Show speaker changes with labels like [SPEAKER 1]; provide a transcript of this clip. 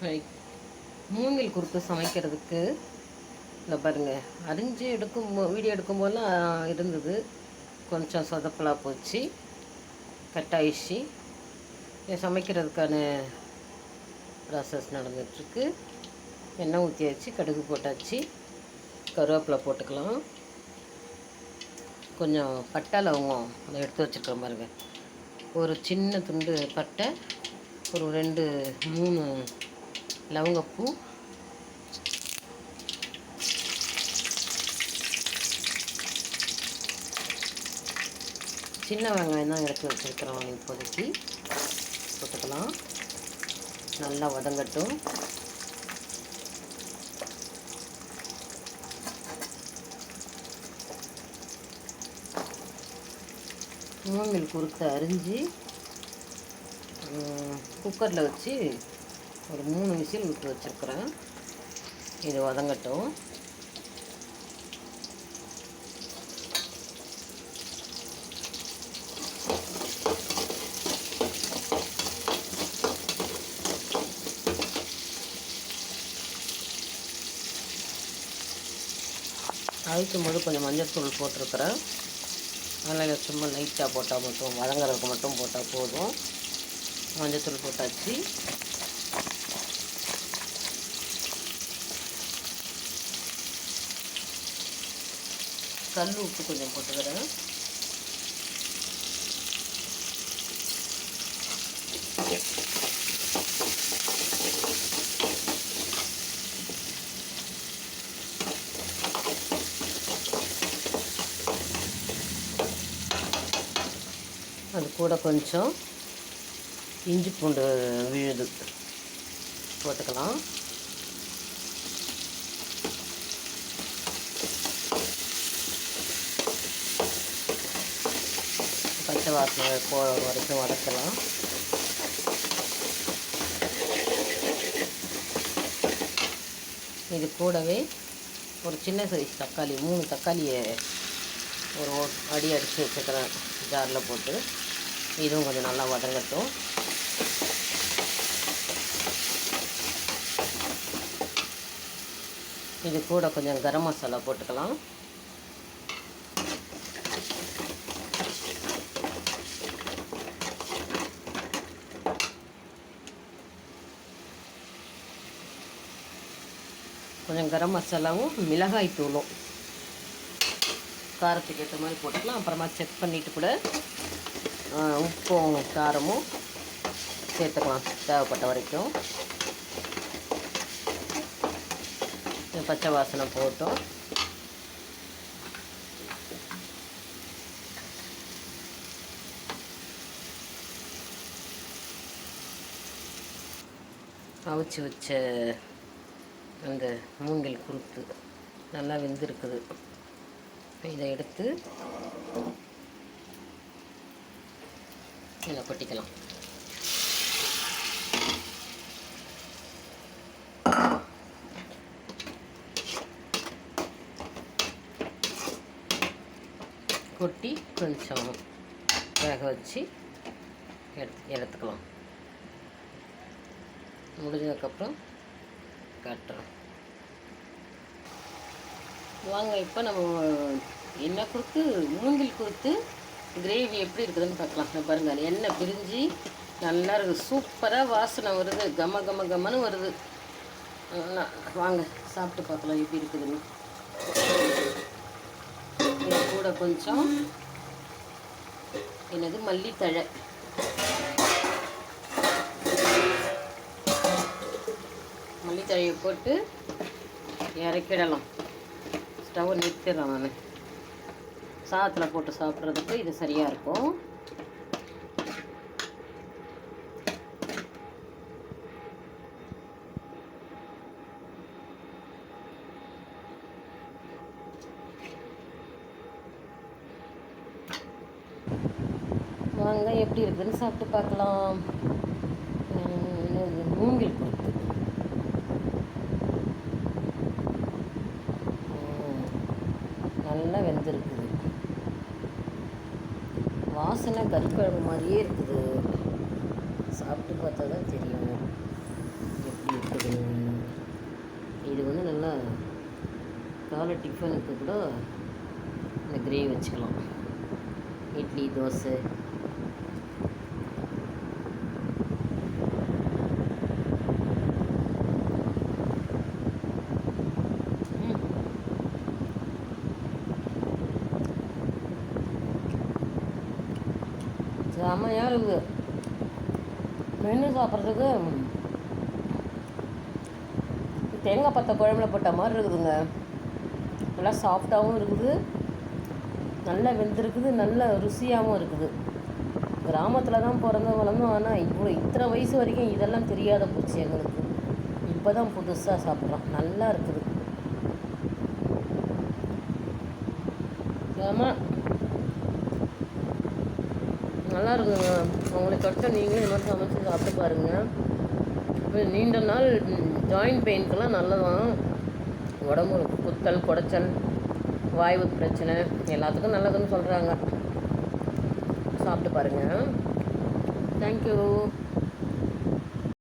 [SPEAKER 1] ரை மூங்கில் குறுக்கு சமைக்கிறதுக்கு இந்த பாருங்கள், அரிஞ்சு வீடியோ எடுக்கும்போதெல்லாம் இருந்தது, கொஞ்சம் சொதப்பலாக போச்சு, கட் ஆயிடுச்சு. சமைக்கிறதுக்கான ப்ராசஸ் நடந்துகிட்ருக்கு. எண்ணெய் ஊற்றியாச்சு, கடுகு போட்டாச்சு, கருவேப்பிலை போட்டுக்கலாம். கொஞ்சம் பட்டை லவங்கம் அதை எடுத்து வச்சுருக்கேன் பாருங்கள். ஒரு சின்ன துண்டு பட்டை, ஒரு 2 3 லவங்கப்பூ, சின்ன வெங்காயம் தான் எடுத்து வச்சுருக்கிறோம். இப்போதைக்கு போட்டுக்கலாம். நல்லா வதங்கட்டும். மூங்கில் குறுக்க அரிஞ்சு குக்கரில் வச்சு ஒரு 3 விசில் விட்டு வச்சுருக்குறேன். இது வதங்கட்டும். அவிக்கும் போது கொஞ்சம் மஞ்சள் தூள் போட்டிருக்கிறேன். அதனால் சும்மா லைட்டாக போட்டால் மட்டும், வதங்குறதுக்கு மட்டும் போட்டால் போதும். மஞ்சள் தூள் போட்டாச்சு. கல் உப்பு கொஞ்சம் போட்டுக்கிறேன். அது கூட கொஞ்சம் இஞ்சி பூண்டு விழுது போட்டுக்கலாம். பச்சை வாசனை போகிற வரைக்கும் வதக்கலாம். இது கூடவே ஒரு சின்ன சைஸ் தக்காளி, 3 தக்காளியை ஒரு அடி அடித்து வச்சுக்கிறேன் ஜாரில் போட்டு. இதுவும் கொஞ்சம் நல்லா வதங்கட்டும். இது கூட கொஞ்சம் கரம் மசாலா போட்டுக்கலாம். கொஞ்சம் கரம் மசாலாவும் மிளகாய் தூளும் காரத்துக்கு ஏற்ற மாதிரி போட்டுக்கலாம். அப்புறமா செக் பண்ணிவிட்டு கூட உப்பும் காரமும் சேர்த்துக்கலாம் தேவைப்பட்ட வரைக்கும். பச்சை வாசனை போட்டோம். அவிச்சு வச்ச அந்த மூங்கில் குறுக்கு நல்லா வெந்திருக்குது. இதை எடுத்து இதில் கொட்டிக்கலாம். கொட்டி கொஞ்சம் வேக வச்சு எடுத்துக்கலாம். முடிஞ்சதுக்கப்புறம் காட்டுறோம். வாங்க, இப்போ நம்ம எண்ணெய் கொடுத்து மூங்கில் கொடுத்து கிரேவி எப்படி இருக்குதுன்னு பார்க்கலாம். பாருங்கள், எண்ணெய் பிரிஞ்சு நல்லா இருக்குது. சூப்பராக வாசனை வருது, கம கம கமன்னு வருது. வாங்க சாப்பிட்டு பார்க்கலாம் எப்படி இருக்குதுன்னு. இது கூட கொஞ்சம் என்னது மல்லித்தழை, மல்லித்தழையை போட்டு இறக்கிடலாம். ஸ்டவ் நிறுத்திடலாம். நான் சாதத்தில் போட்டு சாப்பிட்றதுக்கு இது சரியாக இருக்கும். வாங்க எப்படி இருக்குதுன்னு சாப்பிட்டு பார்க்கலாம். மூங்கில் குறுக்கு நல்லா வெந்திருக்குது. வாசனை கறிக்குழம்பு மாதிரியே இருக்குது. சாப்பிட்டு பார்த்தா தான் தெரியும் எப்படி இருக்குது. காலை டிஃபனுக்கு கூட இந்த கிரேவி வச்சுக்கலாம். இட்லி, தோசை. செம்மையாக இருக்குது. மென்று சாப்பிட்றதுக்கு தேங்காய் பத்த குழம்புல போட்ட மாதிரி இருக்குதுங்க. நல்லா சாஃப்டாகவும் இருக்குது, நல்லா வெந்திருக்குது, நல்ல ருசியாகவும் இருக்குது. கிராமத்தில் தான் பிறந்த வளர்ந்தோம். ஆனால் இத்தனை வயசு வரைக்கும் இதெல்லாம் தெரியாத போச்சு எங்களுக்கு. இப்போ தான் புதுசாக சாப்பிட்றோம். நல்லா இருக்குது. ஆமாம், நல்லா இருக்குங்க. உங்களுக்கு தொட்ட நீங்களும் இந்த மாதிரி சமைச்சு சாப்பிட்டு பாருங்கள். இப்போ நீண்ட நாள் ஜாயிண்ட் பெயின்க்கெல்லாம் நல்லதான். உடம்பு குத்தல், குடைச்சல், வாய்வு பிரச்சனை எல்லாத்துக்கும் நல்லதுன்னு சொல்கிறாங்க. சாப்பிட்டு பாருங்கள். தேங்க்யூ.